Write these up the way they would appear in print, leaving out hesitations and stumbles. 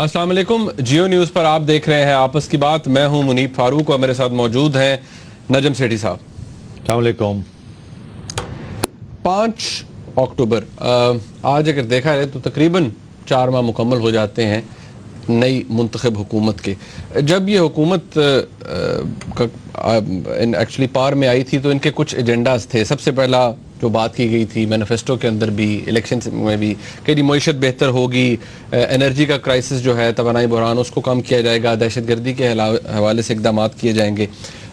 السلام علیکم، جیو نیوز پر آپ دیکھ رہے ہیں آپس کی بات. میں ہوں منیب فاروق اور میرے ساتھ موجود ہیں نجم سیٹھی صاحب. السلام علیکم. 5 اکتوبر آج اگر دیکھا جائے تو تقریباً 4 ماہ مکمل ہو جاتے ہیں نئی منتخب حکومت کے. جب یہ حکومت ایکچولی پار میں آئی تھی تو ان کے کچھ ایجنڈاز تھے. سب سے پہلا جو بات کی گئی تھی مینیفیسٹو کے اندر بھی، الیکشن میں بھی، کہ معیشت بہتر ہوگی، انرجی کا کرائسس جو ہے، توانائی بحران، اس کو کم کیا جائے گا، دہشت گردی کے حوالے سے اقدامات کیے جائیں گے.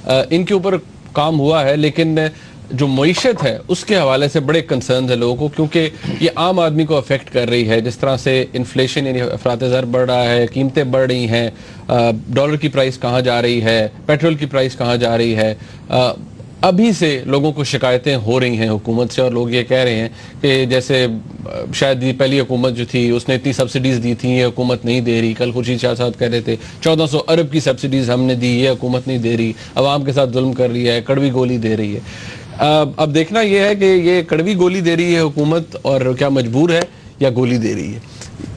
ان کے اوپر کام ہوا ہے، لیکن جو معیشت ہے اس کے حوالے سے بڑے کنسرنز ہیں لوگوں کو، کیونکہ یہ عام آدمی کو افیکٹ کر رہی ہے. جس طرح سے انفلیشن یعنی افراط زر بڑھ رہا ہے، قیمتیں بڑھ رہی ہیں، ڈالر کی پرائس کہاں جا رہی ہے، پیٹرول کی پرائس کہاں جا رہی ہے. ابھی سے لوگوں کو شکایتیں ہو رہی ہیں حکومت سے، اور لوگ یہ کہہ رہے ہیں کہ جیسے شاید پہلی حکومت جو تھی اس نے اتنی سبسڈیز دی تھیں، یہ حکومت نہیں دے رہی. کل خورشید شاہ صاحب کہہ رہے تھے 1400 ارب کی سبسڈیز ہم نے دی، یہ حکومت نہیں دے رہی، عوام کے ساتھ ظلم کر رہی ہے، کڑوی گولی دے رہی ہے. اب دیکھنا یہ ہے کہ یہ کڑوی گولی دے رہی ہے حکومت اور کیا مجبور ہے یا گولی دے رہی ہے.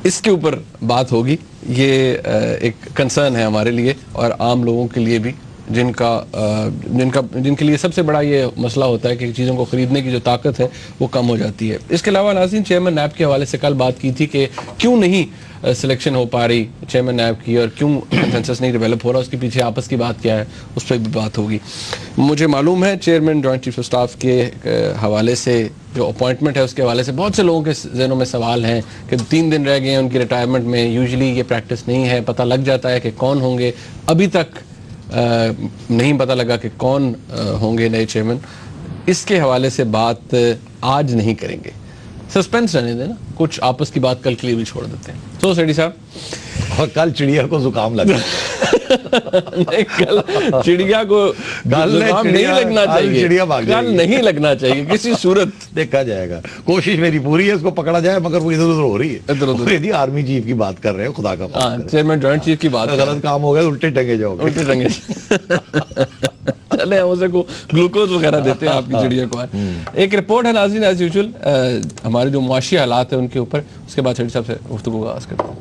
اس کے اوپر بات ہوگی. یہ ایک کنسرن ہے ہمارے لیے اور عام لوگوں کے لیے بھی، جن کے لیے سب سے بڑا یہ مسئلہ ہوتا ہے کہ چیزوں کو خریدنے کی جو طاقت ہے وہ کم ہو جاتی ہے. اس کے علاوہ ناظرین، چیئرمین نیب کے حوالے سے کل بات کی تھی کہ کیوں نہیں سلیکشن ہو پا رہی چیئرمین نیب کی اور کیوں کنسنسس نہیں ڈیولپ ہو رہا، اس کے پیچھے آپس کی بات کیا ہے، اس پہ بھی بات ہوگی. مجھے معلوم ہے chairman joint chief of staff کے حوالے سے جو اپوائنٹمنٹ ہے اس کے حوالے سے بہت سے لوگوں کے ذہنوں میں سوال ہیں کہ 3 دن رہ گئے ہیں ان کی ریٹائرمنٹ میں. یوزلی یہ پریکٹس نہیں ہے، پتہ لگ جاتا ہے کہ کون ہوں گے. ابھی تک نہیں پتہ لگا کہ کون ہوں گے نئے چیئرمین. اس کے حوالے سے بات آج نہیں کریں گے، سسپینس رہنے دیں نا، کچھ آپس کی بات کل کے لیے بھی چھوڑ دیتے ہیں. سو سیٹھی صاحب، اور کل چڑیا کو زکام لگا. کل چڑیا کو زکام نہیں لگنا چاہیے، کل نہیں لگنا چاہیے کسی صورت. دیکھا جائے گا، کوشش میری پوری ہے اس کو پکڑا جائے، مگر وہ ادھر ادھر ہو رہی ہے. آرمی چیف کی بات کر رہے ہیں، خدا کا چیئرمین جوائنٹ چیف کی بات. غلط کام ہو گیا، الٹے ٹنگے جاؤ گے. الٹے ٹنگے چلے ہم اسے کو گلوکوز وغیرہ دیتے ہیں آپ کی چڑیا کو. ایک رپورٹ ہے ناظرین ایز یوزول ہمارے جو معاشی حالات ہیں ان کے اوپر، اس کے بعد سیٹھی صاحب سے گفتگو کا آغاز کرتے ہیں.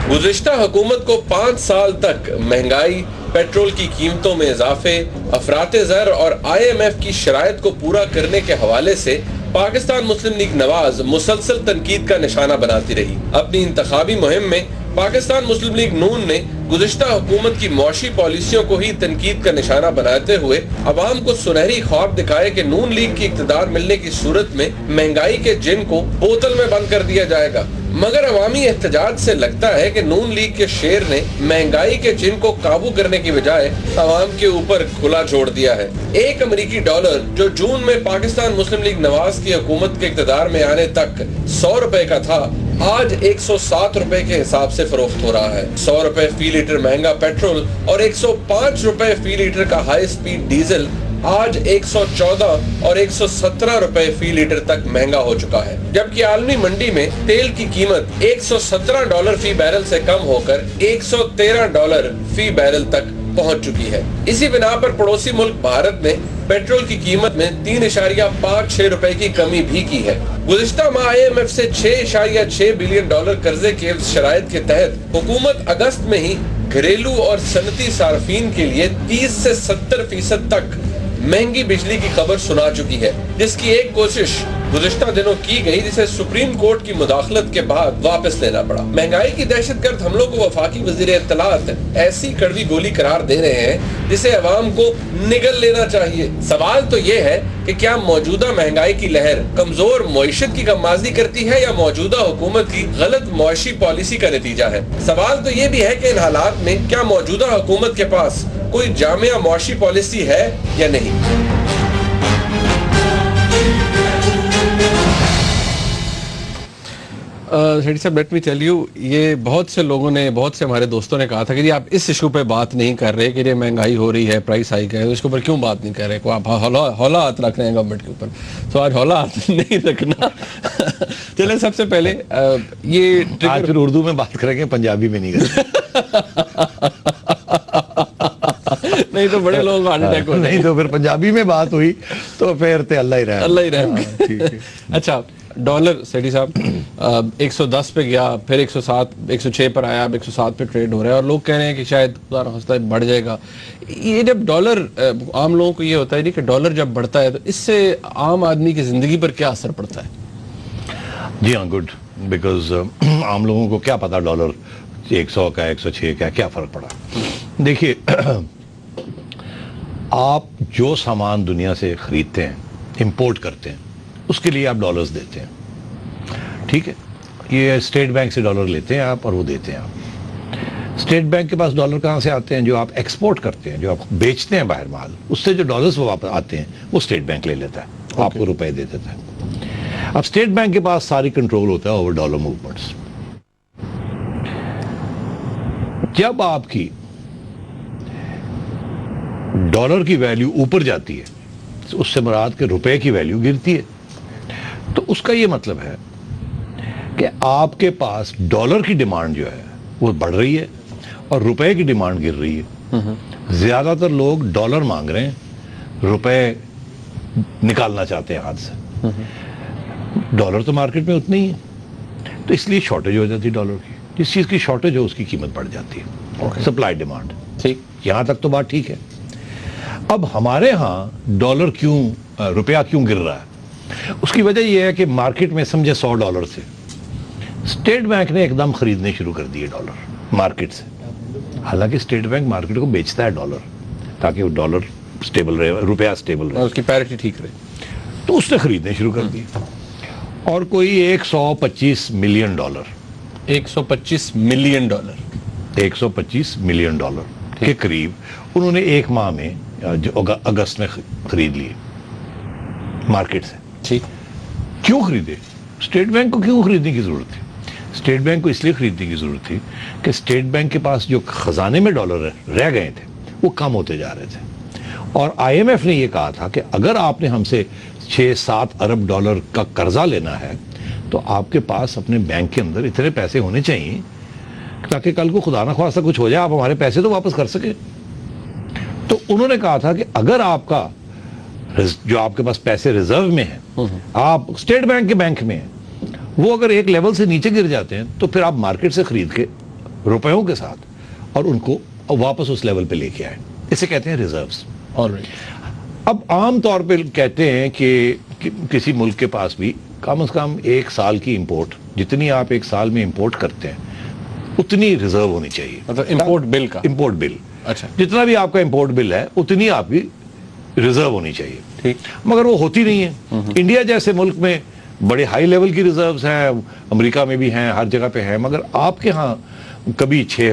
گزشتہ حکومت کو 5 سال تک مہنگائی، پیٹرول کی قیمتوں میں اضافے، افراط زر اور IMF کی شرائط کو پورا کرنے کے حوالے سے پاکستان مسلم لیگ نواز مسلسل تنقید کا نشانہ بناتی رہی. اپنی انتخابی مہم میں پاکستان مسلم لیگ نون نے گزشتہ حکومت کی معاشی پالیسیوں کو ہی تنقید کا نشانہ بناتے ہوئے عوام کو سنہری خواب دکھائے کہ نون لیگ کی اقتدار ملنے کی صورت میں مہنگائی کے جن کو بوتل میں بند کر دیا جائے گا. مگر عوامی احتجاج سے لگتا ہے کہ نون لیگ کے شیر نے مہنگائی کے جن کو قابو کرنے کی بجائے عوام کے اوپر کھلا چھوڑ دیا ہے. 1 امریکی ڈالر جو جون میں پاکستان مسلم لیگ نواز کی حکومت کے اقتدار میں آنے تک 100 روپے کا تھا، آج 107 روپے کے حساب سے فروخت ہو رہا ہے. 100 روپے فی لیٹر مہنگا پیٹرول اور 105 روپے فی لیٹر کا ہائی سپیڈ ڈیزل آج 114 اور 117 روپے فی لیٹر تک مہنگا ہو چکا ہے. جبکہ عالمی منڈی میں تیل کی قیمت 117 ڈالر فی بیرل سے کم ہو کر 113 ڈالر فی بیرل تک پہنچ چکی ہے. اسی بنا پر پڑوسی ملک بھارت نے پیٹرول کی قیمت میں 3.56 روپے کی کمی بھی کی ہے. گزشتہ ماہ IMF سے 6.6 بلین ڈالر قرضے کے شرائط کے تحت حکومت اگست میں ہی گھریلو اور صنعتی صارفین کے لیے 30 سے 70% تک مہنگی بجلی کی خبر سنا چکی ہے، جس کی ایک کوشش گزشتہ دنوں کی گئی جسے سپریم کورٹ کی مداخلت کے بعد واپس لینا پڑا. مہنگائی کی دہشت گرد حملوں کو وفاقی وزیر اطلاعات ایسی کڑوی گولی قرار دے رہے ہیں جسے عوام کو نگل لینا چاہیے. سوال تو یہ ہے کہ کیا موجودہ مہنگائی کی لہر کمزور معیشت کی غمازی کرتی ہے یا موجودہ حکومت کی غلط معاشی پالیسی کا نتیجہ ہے؟ سوال تو یہ بھی ہے کہ ان حالات میں کیا موجودہ حکومت کے پاس کوئی جامع معاشی پالیسی ہے یا نہیں؟ سیٹھی صاحب، لیٹ می ٹیل یو، یہ بہت سے لوگوں نے، بہت سے ہمارے دوستوں نے کہا تھا کہ جی آپ اس ایشو پہ بات نہیں کر رہے کہ یہ مہنگائی ہو رہی ہے، پرائس ہائیک ہے، اس کے اوپر کیوں بات نہیں کر رہے؟ آپ ہولا ہاتھ رکھ رہے ہیں گورنمنٹ کے اوپر. تو آج ہولا ہاتھ نہیں رکھنا. چلیں سب سے پہلے یہ آج پھر اردو میں بات کریں گے، پنجابی میں نہیں کریں. نہیں تو بڑے لوگ ہارٹ اٹیک ہو. نہیں تو پھر پنجابی میں بات ہوئی تو پھر تے اللہ ہی رحم. اللہ ہی رحم. اچھا، ڈالر سیٹھی صاحب 110 پہ گیا, پھر 107 106 پر آیا, اب 107 پہ ٹریڈ ہو رہا ہے, اور لوگ کہہ رہے ہیں کہ شاید خدا نہ خواستہ بڑھ جائے گا. یہ جب ڈالر, عام لوگوں کو یہ ہوتا ہے نہیں کہ ڈالر جب بڑھتا ہے تو اس سے عام آدمی کی زندگی پر کیا اثر پڑتا ہے؟ جی ہاں, گڈ, بیکاز عام لوگوں کو کیا پتا ڈالر 100 کا 106 کا کیا فرق پڑا. دیکھیے, آپ جو سامان دنیا سے خریدتے ہیں, امپورٹ کرتے ہیں, اس کے لیے آپ ڈالرز دیتے ہیں, ٹھیک ہے. یہ اسٹیٹ بینک سے ڈالر لیتے ہیں آپ اور وہ دیتے ہیں آپ. اسٹیٹ بینک کے پاس ڈالر کہاں سے آتے ہیں؟ جو آپ ایکسپورٹ کرتے ہیں, جو آپ بیچتے ہیں باہر مال, اس سے جو ڈالرز واپس آتے ہیں وہ اسٹیٹ بینک لے لیتا ہے, آپ کو روپے دے دیتا ہے. اب اسٹیٹ بینک کے پاس ساری کنٹرول ہوتا ہے اوور ڈالر موومنٹس. جب آپ کی ڈالر کی ویلیو اوپر جاتی ہے, اس سے مراد کہ روپے کی ویلیو گرتی ہے, تو اس کا یہ مطلب ہے کہ آپ کے پاس ڈالر کی ڈیمانڈ جو ہے وہ بڑھ رہی ہے اور روپے کی ڈیمانڈ گر رہی ہے. زیادہ تر لوگ ڈالر مانگ رہے ہیں, روپے نکالنا چاہتے ہیں ہاتھ سے. ڈالر تو مارکیٹ میں اتنی ہی ہے, تو اس لیے شارٹیج ہو جاتی ہے ڈالر کی. جس چیز کی شارٹیج ہو اس کی قیمت بڑھ جاتی ہے. سپلائی ڈیمانڈ, ٹھیک, یہاں تک تو بات ٹھیک ہے. اب ہمارے ہاں ڈالر کیوں, روپیہ کیوں گر رہا ہے؟ اس کی وجہ یہ ہے کہ مارکیٹ میں سمجھے $100 سے اسٹیٹ بینک نے ایک دم خریدنے شروع کر دیے ڈالر مارکیٹ سے. حالانکہ اسٹیٹ بینک مارکیٹ کو بیچتا ہے ڈالر تاکہ وہ ڈالر سٹیبل رہے, روپیہ سٹیبل رہے, اس کی پیرٹی ٹھیک رہے. تو اس نے خریدنے شروع کر دیے, اور کوئی $125 ملین 125 ملین ڈالر $125 ملین کے قریب انہوں نے ایک ماہ میں, جو اگست میں خرید لیے مارکیٹ سے. ٹھیک, کیوں خریدے؟ اسٹیٹ بینک کو کیوں خریدنے کی ضرورت تھی؟ اسٹیٹ بینک کو اس لیے خریدنے کی ضرورت تھی کہ اسٹیٹ بینک کے پاس جو خزانے میں ڈالر رہ گئے تھے وہ کم ہوتے جا رہے تھے, اور IMF نے یہ کہا تھا کہ اگر آپ نے ہم سے 6-7 ارب ڈالر کا قرضہ لینا ہے تو آپ کے پاس اپنے بینک کے اندر اتنے پیسے ہونے چاہیے تاکہ کل کو خدا نہ خواستہ کچھ ہو جائے آپ ہمارے پیسے تو واپس کر سکیں. تو انہوں نے کہا تھا کہ اگر آپ کا جو آپ کے پاس پیسے ریزرو میں ہیں, آپ اسٹیٹ بینک کے بینک میں ہیں, وہ اگر ایک لیول سے نیچے گر جاتے ہیں تو پھر آپ مارکیٹ سے خرید کے روپیوں کے ساتھ اور ان کو واپس اس لیول پہ لے کے آئیں. اسے کہتے ہیں ریزروز. اب عام طور پہ کہتے ہیں کہ کسی ملک کے پاس بھی کم از کم 1 سال کی امپورٹ, جتنی آپ 1 سال میں امپورٹ کرتے ہیں اتنی ریزرو ہونی چاہیے. مطلب امپورٹ بل, اچھا, جتنا بھی آپ کا امپورٹ بل ہے اتنی آپ کی ریزرو ہونی چاہیے. ٹھیک, مگر وہ ہوتی نہیں ہے. انڈیا جیسے ملک میں بڑے ہائی لیول کی ریزروز ہیں, امریکہ میں بھی ہیں, ہر جگہ پہ ہیں, مگر آپ کے ہاں کبھی 6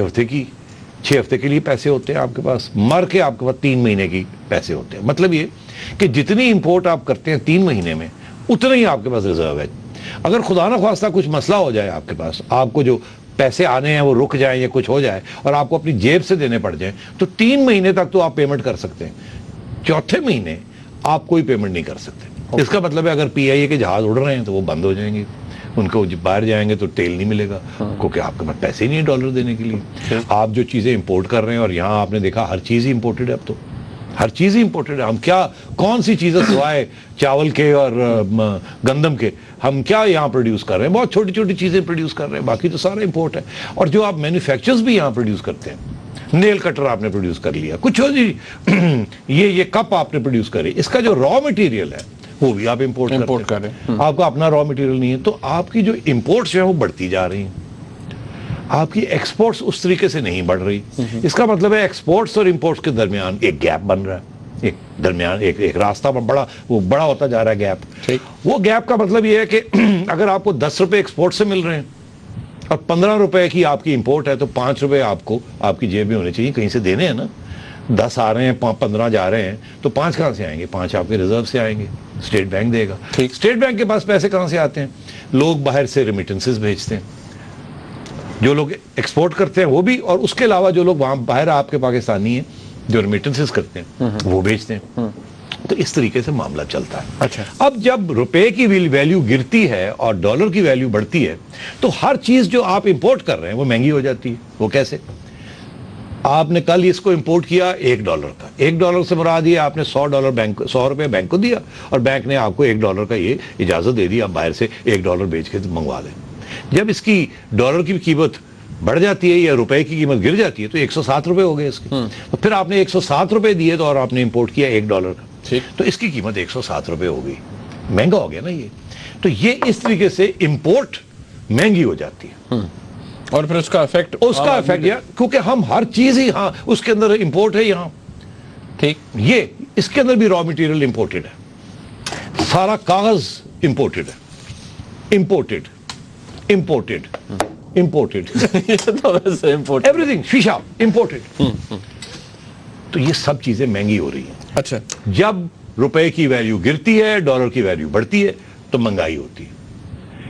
ہفتے کے لیے پیسے ہوتے ہیں آپ کے پاس, مر کے آپ کے پاس 3 مہینے کی پیسے ہوتے ہیں. مطلب یہ کہ جتنی امپورٹ آپ کرتے ہیں 3 مہینے میں اتنا ہی آپ کے پاس ریزرو ہے. اگر خدا نہ خواستہ کچھ مسئلہ ہو جائے آپ کے پاس, آپ کو جو پیسے آنے ہیں وہ رک جائیں یا کچھ ہو جائے اور آپ کو اپنی جیب سے دینے پڑ جائیں, تو 3 مہینے تک تو آپ پیمنٹ کر سکتے ہیں. 4تھے مہینے آپ کوئی پیمنٹ نہیں کر سکتے. اس کا مطلب ہے اگر PIA کے جہاز اڑ رہے ہیں تو وہ بند ہو جائیں گے, ان کو باہر جائیں گے تو تیل نہیں ملے گا, کیونکہ آپ کے پاس پیسے ہی نہیں ڈالر دینے کے لیے. آپ جو چیزیں امپورٹ کر رہے ہیں, اور یہاں آپ نے دیکھا ہر چیز ہی امپورٹڈ ہے, اب تو ہر چیز ہی امپورٹڈ ہے. ہم کیا, کون سی چیزیں سوائے چاول کے اور گندم کے ہم کیا یہاں پروڈیوس کر رہے ہیں؟ بہت چھوٹی چھوٹی چیزیں پروڈیوس کر رہے ہیں, باقی تو سارا امپورٹ ہے. اور جو آپ مینوفیکچرز بھی یہاں پروڈیوس کرتے ہیں, نیل کٹر آپ نے پروڈیوس کر لیا, کچھ ہو جی یہ کپ آپ نے پروڈیوس کری, اس کا جو را مٹیریل ہے وہ بھی آپ امپورٹ کر رہے ہیں. آپ کا اپنا را مٹیریل نہیں ہے, تو آپ کی جو امپورٹس ہیں وہ بڑھتی جا رہی ہیں, آپ کی ایکسپورٹس اس طریقے سے نہیں بڑھ رہی. اس کا مطلب ہے ایکسپورٹس اور امپورٹس کے درمیان ایک گیپ بن رہا ہے, ایک درمیان ایک راستہ بڑا ہوتا جا رہا ہے گیپ. وہ گیپ کا مطلب یہ ہے کہ اگر آپ کو 10 روپے ایکسپورٹ سے مل رہے ہیں اور 15 روپے کی آپ کی امپورٹ ہے, تو 5 روپے آپ کو آپ کی جیب میں ہونے چاہیے, کہیں سے دینے ہیں نا. 10 آ رہے ہیں, 15 جا رہے ہیں, تو 5 کہاں سے آئیں گے؟ 5 آپ کے ریزرو سے آئیں گے, اسٹیٹ بینک دے گا. اسٹیٹ بینک کے پاس پیسے کہاں سے آتے ہیں؟ لوگ باہر سے ریمیٹنسز بھیجتے ہیں, جو لوگ ایکسپورٹ کرتے ہیں وہ بھی, اور اس کے علاوہ جو لوگ وہاں باہر آپ کے پاکستانی ہیں جو ریمیٹنسز کرتے ہیں وہ بیچتے ہیں. تو اس طریقے سے معاملہ چلتا ہے. اچھا, اب جب روپے کی ویلیو گرتی ہے اور ڈالر کی ویلیو بڑھتی ہے تو ہر چیز جو آپ امپورٹ کر رہے ہیں وہ مہنگی ہو جاتی ہے. وہ کیسے؟ آپ نے کل اس کو امپورٹ کیا $1 کا، $1 سے مراد یہ آپ نے $100 بینک کو دیا اور بینک نے آپ کو $1 کا یہ اجازت دے دی آپ باہر سے $1 بیچ کے منگوا لیں۔ جب اس کی ڈالر کی قیمت بڑھ جاتی ہے یا روپے کی قیمت گر جاتی ہے تو $107 ہو گئے اس کے، تو پھر آپ نے $107 دیے تو اور آپ نے امپورٹ کیا $1 کا، تو اس کی قیمت $107 ہو گئی، مہنگا ہو گیا نا یہ۔ تو یہ اس طریقے سے امپورٹ مہنگی ہو جاتی ہے اور پھر اس کا افیکٹ کیونکہ ہم ہر چیز ہی ہاں اس کے اندر امپورٹ ہے یہاں، ٹھیک، یہ اس کے اندر بھی را مٹیریل امپورٹڈ ہے، سارا کاغذ امپورٹڈ ہے، امپورٹڈ ایوری تھنگ، شیشہ امپورٹڈ۔ تو یہ سب چیزیں مہنگی ہو رہی ہیں۔ اچھا، جب روپے کی ویلیو گرتی ہے، ڈالر کی ویلیو بڑھتی ہے تو مہنگائی ہوتی ہے،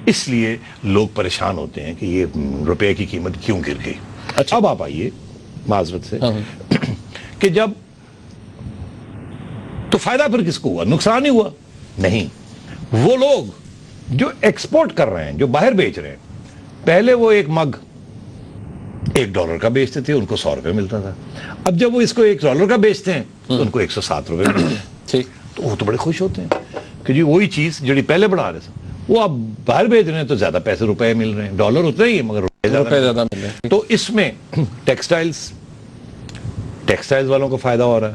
اس لیے لوگ پریشان ہوتے ہیں کہ یہ روپے کی قیمت کیوں گر گئی۔ اچھا، اب آپ آئیے معذرت سے کہ جب تو فائدہ پھر کس کو ہوا؟ نقصان ہی ہوا؟ نہیں، وہ لوگ جو ایکسپورٹ کر رہے ہیں، جو باہر بیچ رہے ہیں، پہلے وہ ایک مگ $1 کا بیچتے تھے، ان کو $100 ملتا تھا، اب جب وہ اس کو $1 کا بیچتے ہیں تو ان کو $107 ملتے ہیں، تو وہ تو بڑے خوش ہوتے ہیں کہ جی وہی چیز جڑی پہلے بنا رہے تھے وہ اب باہر بیچ رہے ہیں تو زیادہ پیسے روپے مل رہے ہیں، ڈالر اتنے ہی ہے مگر روپے زیادہ مل رہے ہیں۔ تو اس میں ٹیکسٹائلز والوں کو فائدہ ہو رہا ہے،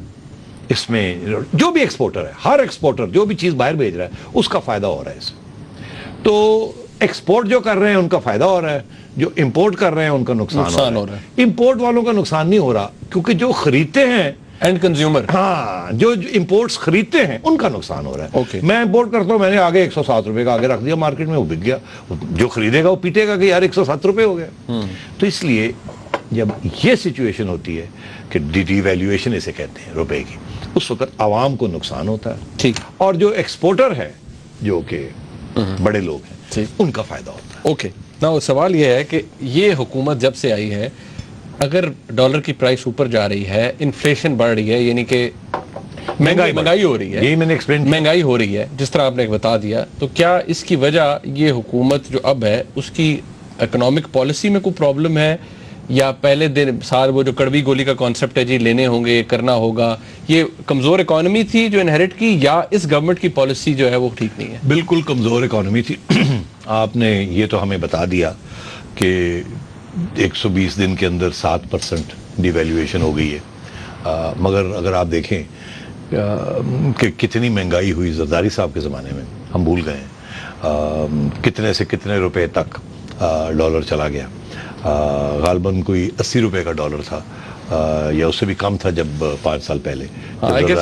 اس میں جو بھی ایکسپورٹر ہے، ہر ایکسپورٹر جو بھی چیز باہر بھیج رہا ہے اس کا فائدہ ہو رہا ہے اس میں۔ تو ایکسپورٹ جو کر رہے ہیں ان کا فائدہ ہو رہا ہے، جو امپورٹ کر رہے ہیں ان کا نقصان ہو رہا ہے۔ امپورٹ والوں کا نقصان نہیں ہو رہا کیونکہ جو خریدتے ہیں اینڈ کنزیومر، ہاں، جو امپورٹس خریدتے ہیں ان کا نقصان ہو رہا ہے۔ میں امپورٹ کرتا ہوں، میں نے آگے $107 کا آگے رکھ دیا مارکیٹ میں، وہ بک گیا، جو خریدے گا وہ پیٹے گا کہ یار $107 ہو گیا۔ تو اس لیے جب یہ سچویشن ہوتی ہے کہ ڈی ویلیویشن اسے کہتے ہیں روپے کی، اس وقت عوام کو نقصان ہوتا ہے، ٹھیک، اور جو ایکسپورٹر ہے جو کہ بڑے لوگ ہیں ان کا فائدہ ہوتا ہے۔ اوکے، نا سوال یہ ہے کہ یہ حکومت جب سے آئی ہے، اگر ڈالر کی پرائس اوپر جا رہی ہے، انفلیشن بڑھ رہی ہے، یعنی کہ مہنگائی ہو رہی ہے، یہی میں نے ایکسپلین، مہنگائی ہو رہی ہے جس طرح آپ نے بتا دیا، تو کیا اس کی وجہ یہ حکومت جو اب ہے اس کی اکنامک پالیسی میں کوئی پرابلم ہے، یا پہلے دن سال وہ جو کڑوی گولی کا کانسیپٹ ہے جی لینے ہوں گے، کرنا ہوگا، یہ کمزور اکانومی تھی جو انہیرٹ کی، یا اس گورنمنٹ کی پالیسی جو ہے وہ ٹھیک نہیں ہے؟ بالکل کمزور اکانومی تھی۔ آپ نے یہ تو ہمیں بتا دیا کہ 120 دن کے اندر 7% ڈی ویلیویشن ہو گئی ہے، مگر اگر آپ دیکھیں کہ کتنی مہنگائی ہوئی زرداری صاحب کے زمانے میں، ہم بھول گئے ہیں کتنے سے کتنے روپے تک ڈالر چلا گیا، غالباً کوئی $80 کا ڈالر تھا یا اس سے بھی کم تھا جب 5 سال پہلے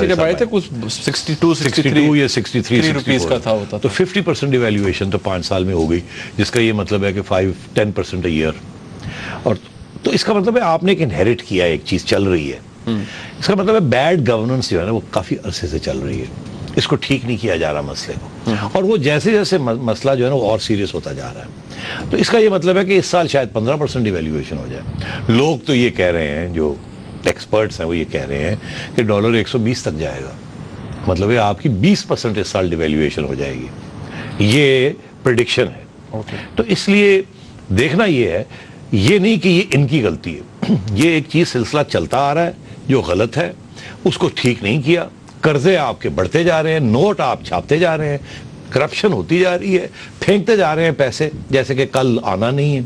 جب آئے تھے کچھ 62 یا 63 روپیز کا تھا ہوتا، تو 50% ڈیویلیویشن تو 5 سال میں ہو گئی، جس کا یہ مطلب ہے کہ 10% اے ایئر۔ اور تو اس کا مطلب ہے آپ نے ایک انہیرٹ کیا، ایک چیز چل رہی ہے، اس کا مطلب ہے بیڈ گورننس جو ہے نا وہ کافی عرصے سے چل رہی ہے، اس کو ٹھیک نہیں کیا جا رہا مسئلے کو، اور وہ جیسے جیسے مسئلہ جو ہے نا وہ اور سیریس ہوتا جا رہا ہے۔ تو اس کا یہ مطلب ہے کہ اس سال شاید 15% ڈیویلیویشن ہو جائے۔ لوگ تو یہ کہہ رہے ہیں، جو ایکسپرٹس ہیں وہ یہ کہہ رہے ہیں کہ ڈالر 120 تک جائے گا، مطلب ہے آپ کی 20% اس سال ڈیویلیویشن ہو جائے گی، یہ پریڈکشن ہے۔ تو اس لیے دیکھنا یہ ہے، یہ نہیں کہ یہ ان کی غلطی ہے، یہ ایک چیز سلسلہ چلتا آ رہا ہے جو غلط ہے، اس کو ٹھیک نہیں کیا، قرضے آپ کے بڑھتے جا رہے ہیں، نوٹ آپ چھاپتے جا رہے ہیں، کرپشن ہوتی جا رہی ہے، پھینکتے جا رہے ہیں پیسے جیسے کہ کل آنا نہیں ہے،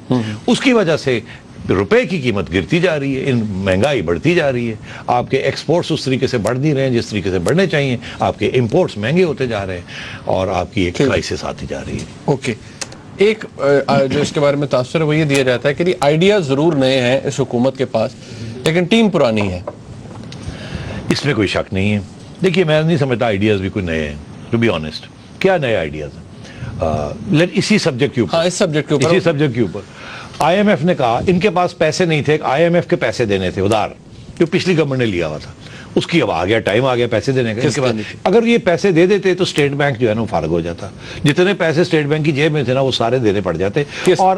اس کی وجہ سے روپے کی قیمت گرتی جا رہی ہے، مہنگائی بڑھتی جا رہی ہے، آپ کے ایکسپورٹس اس طریقے سے بڑھ نہیں رہے ہیں جس طریقے سے بڑھنے چاہیے، آپ کے امپورٹس مہنگے ہوتے جا رہے ہیں، اور آپ کی ایک کرائسس آتی جا رہی ہے۔ اوکے، ایک جو اس کے بارے میں تاثر ہے وہ یہ دیا جاتا ہے کہ آئیڈیا ضرور نئے ہیں اس حکومت کے پاس، لیکن ٹیم پرانی ہے۔ اس میں کوئی شک نہیں ہے۔ دیکھیے میں نہیں سمجھتا آئیڈیاز بھی کوئی نئے ہیں، ٹو بی آنیسٹ۔ کیا نئے آئیڈیاز ہیں؟ اسی سبجیکٹ کے اوپر، اس سبجیکٹ کے اوپر آئی ایم ایف نے کہا ان کے پاس پیسے نہیں تھے، آئی ایم ایف کے پیسے دینے تھے ادھار، جو پچھلی گورنمنٹ نے لیا ہوا تھا، اس کی اب آ گیا ٹائم، آ گیا پیسے دینے کا۔ اگر یہ پیسے دے دیتے تو اسٹیٹ بینک جو ہے نا وہ فارغ ہو جاتا، جتنے پیسے اسٹیٹ بینک کی جیب میں تھے نا وہ سارے دینے پڑ جاتے، اور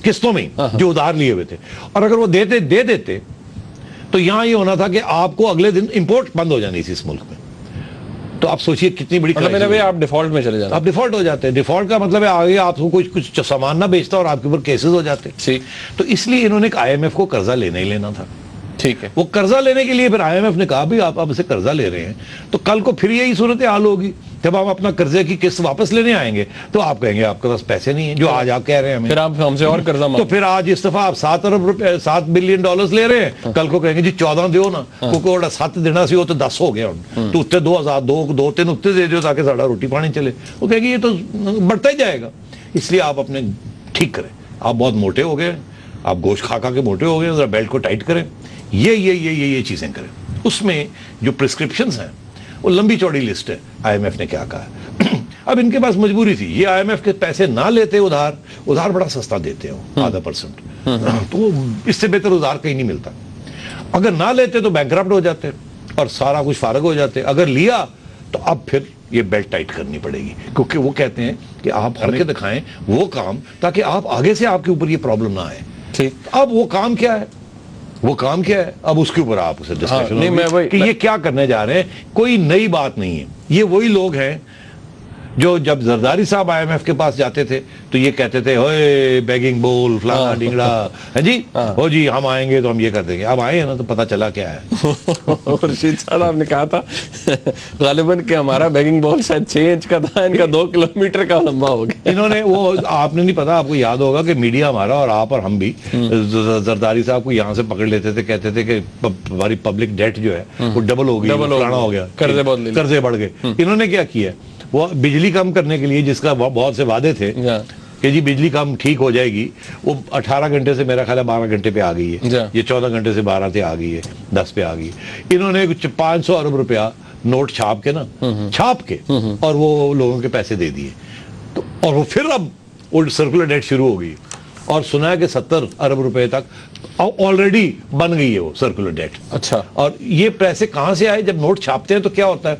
قسطوں میں جو ادھار لیے ہوئے تھے، اور اگر وہ دے دیتے تو یہاں یہ ہونا تھا کہ آپ کو اگلے دن امپورٹ بند ہو جانی تھی اس ملک میں۔ تو آپ سوچئے کتنی بڑی آپ ڈیفالٹ میں چلے جاتے، آپ ڈیفالٹ ہو جاتے ہیں۔ ڈیفالٹ کا مطلب ہے آگے آپ کو کچھ سامان نہ بیچتا اور آپ کے اوپر کیسز ہو جاتے۔ تو اس لیے انہوں نے آئی ایم ایف کو قرضہ لینا ہی لینا تھا، ٹھیک ہے. وہ قرضہ لینے کے لیے پھر IMF نے کہا بھی آپ اب سے قرضہ لے رہے ہیں تو کل کو پھر یہی صورتحال ہوگی. جب آپ اپنا قرضے کی قسط واپس لینے آئیں گے تو آپ کہیں گے آپ کے پاس پیسے نہیں ہیں, جو آج آپ کہہ رہے ہیں ہمیں, پھر آپ ہم سے اور قرضہ تو پھر آج اس دفعہ آپ $7 بلین لے رہے ہیں, کل کو کہیں گے جی 14 دیو نا, کیونکہ 7 دینا سی وہ تو 10 ہو گیا, تو اتنے 2,000 اتنے دے دیو تاکہ ساڑا روٹی پانی چلے. وہ کہیں گے یہ تو بڑھتا ہی جائے گا. اس لیے آپ اپنے ٹھیک کریں, آپ بہت موٹے ہو گئے, آپ گوشت کھا کے موٹے ہو گئے, ذرا بیلٹ کو ٹائٹ کریں, یہ چیزیں کریں. اس میں جو پرسکرپشنز ہیں وہ لمبی چوڑی لسٹ ہے. IMF نے کیا کہا ہے. اب ان کے پاس مجبوری تھی, یہ IMF کے پیسے نہ لیتے, ادھار بڑا سستا دیتے ہو 0.5%, تو اس سے بہتر ادھار کہیں نہیں ملتا. اگر نہ لیتے تو بینکرپٹ ہو جاتے اور سارا کچھ فارغ ہو جاتے. اگر لیا تو اب پھر یہ بیلٹ ٹائٹ کرنی پڑے گی, کیونکہ وہ کہتے ہیں کہ آپ کر کے دکھائیں وہ کام تاکہ آپ آگے سے آپ کے اوپر یہ پرابلم نہ آئے. اب وہ کام کیا ہے, اب اس کے اوپر آپ سے ڈسکشن کہ یہ کیا کرنے جا رہے ہیں. کوئی نئی بات نہیں ہے. یہ وہی لوگ ہیں جو جب زرداری صاحب IMF کے پاس جاتے تھے تو یہ کہتے تھے اوئے بیگنگ بول فلانا ڈنگڑا ہے جی, ہو جی ہم آئیں گے تو ہم یہ کر دیں گے. اب آئے ہیں نا تو پتہ چلا کیا ہے. رشید صاحب نے کہا تھا غالباً کہ ہمارا بیگنگ بال شاید 6 انچ کا تھا, ان کا 2 کلومیٹر کا لمبا ہو گیا. انہوں نے وہ آپ نے نہیں پتا, آپ کو یاد ہوگا کہ میڈیا ہمارا اور آپ اور ہم بھی زرداری صاحب کو یہاں سے پکڑ لیتے تھے, کہتے تھے کہ ہماری پبلک ڈیٹ جو ہے وہ ڈبل ہو گئی, فلانا ہو گیا, قرضے بڑھ گئے. انہوں نے کیا کیا, وہ بجلی کم کرنے کے لیے جس کا بہت سے وعدے تھے کہ جی بجلی کم ٹھیک ہو جائے گی, وہ 18 گھنٹے سے میرا خیال ہے 12 گھنٹے پہ آ گئی ہے, یہ 14 گھنٹے سے 12 پہ آ گئی ہے, 10 پہ آ گئی. انہوں نے کچھ 500 ارب روپیہ نوٹ چھاپ کے اور وہ لوگوں کے پیسے دے دیے. تو اور وہ پھر اب سرکولر ڈیٹ شروع ہو گئی, اور سنا ہے کہ 70 ارب روپے تک آلریڈی بن گئی ہے وہ سرکولر ڈیٹ. اچھا, اور یہ پیسے کہاں سے آئے؟ جب نوٹ چھاپتے ہیں تو کیا ہوتا ہے,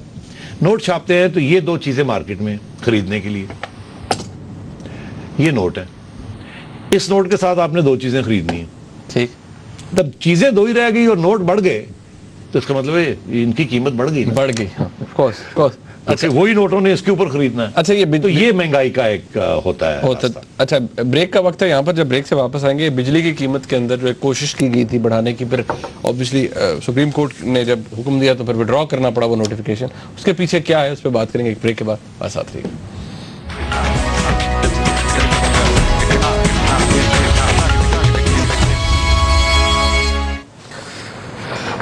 نوٹ چھاپتے ہیں تو یہ 2 چیزیں مارکیٹ میں خریدنے کے لیے, یہ نوٹ ہے, اس نوٹ کے ساتھ آپ نے 2 چیزیں خریدنی ہیں. ٹھیک, جب چیزیں 2 ہی رہ گئی اور نوٹ بڑھ گئے تو اس کا مطلب ہے ان کی قیمت بڑھ گئی. Of course. اچھا, وہی نوٹوں نے اس کے اوپر خریدنا ہے. اچھا, یہ مہنگائی کا ایک ہوتا ہے. اچھا, بریک کا وقت ہے یہاں پر. جب بریک سے واپس آئیں گے, بجلی کی قیمت کے اندر جو ایک کوشش کی گئی تھی بڑھانے کی, پھر obviously سپریم کورٹ نے جب حکم دیا تو پھر وڈرا کرنا پڑا وہ نوٹیفیکیشن, اس کے پیچھے کیا ہے اس پہ بات کریں گے ایک بریک کے بعد. بس آتی ہے.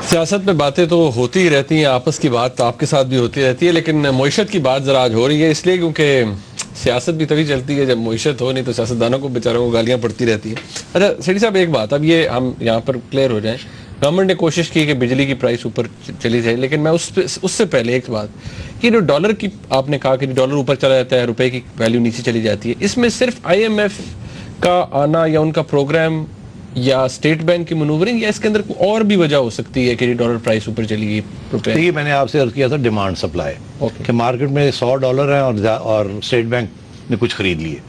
سیاست میں باتیں تو ہوتی ہی رہتی ہیں, آپس کی بات آپ کے ساتھ بھی ہوتی رہتی ہے, لیکن معیشت کی بات ذرا آج ہو رہی ہے, اس لیے کیونکہ سیاست بھی تبھی چلتی ہے جب معیشت ہو, نہیں تو سیاستدانوں کو بیچاروں کو گالیاں پڑتی رہتی ہیں. اچھا سیٹھی صاحب, ایک بات, اب یہ ہم یہاں پر کلیئر ہو جائیں, گورنمنٹ نے کوشش کی کہ بجلی کی پرائس اوپر چلی جائے, لیکن میں اس سے پہلے ایک بات کہ جو ڈالر کی آپ نے کہا کہ ڈالر اوپر چلا جاتا ہے, روپے کی ویلیو نیچے چلی جاتی ہے, اس میں صرف IMF کا آنا یا ان کا پروگرام یا اسٹیٹ بینک کی منورنگ, یا اس کے اندر اور بھی وجہ ہو سکتی ہے کہ ڈالر پرائس اوپر چلی گئی روپے؟ یہ میں نے آپ سے عرض کیا تھا ڈیمانڈ سپلائی, کہ مارکیٹ میں $100 ہیں اور اسٹیٹ بینک نے کچھ خرید لیے,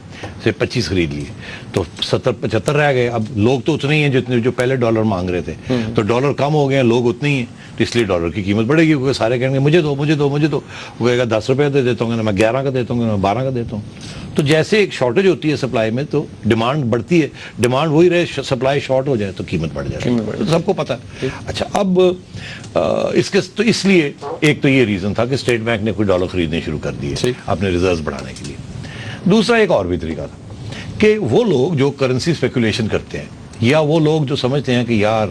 سے 25 خرید لیے, تو 70-75 رہ گئے. اب لوگ تو اتنے ہی ہیں جتنے جو پہلے ڈالر مانگ رہے تھے, تو ڈالر کم ہو گئے ہیں, لوگ اتنے ہی ہیں, تو اس لیے ڈالر کی قیمت بڑھے گی, کیونکہ سارے کہیں گے مجھے دو, وہ کہے گا 10 روپے دے دیتا ہوں, میں 11 کا دیتا ہوں, میں 12 کا دیتا ہوں. تو جیسے ایک شارٹیج ہوتی ہے سپلائی میں تو ڈیمانڈ بڑھتی ہے, ڈیمانڈ وہی رہے, سپلائی شارٹ ہو جائے تو قیمت بڑھ جائے, تو سب کو پتہ ہے. اچھا, اب اس لیے ایک تو یہ ریزن تھا کہ اسٹیٹ بینک نے کوئی ڈالر خریدنے شروع کر دیے اپنے ریزروز بڑھانے کے لیے. دوسرا ایک اور بھی طریقہ تھا کہ وہ لوگ جو کرنسی اسپیکولیشن کرتے ہیں, یا وہ لوگ جو سمجھتے ہیں کہ یار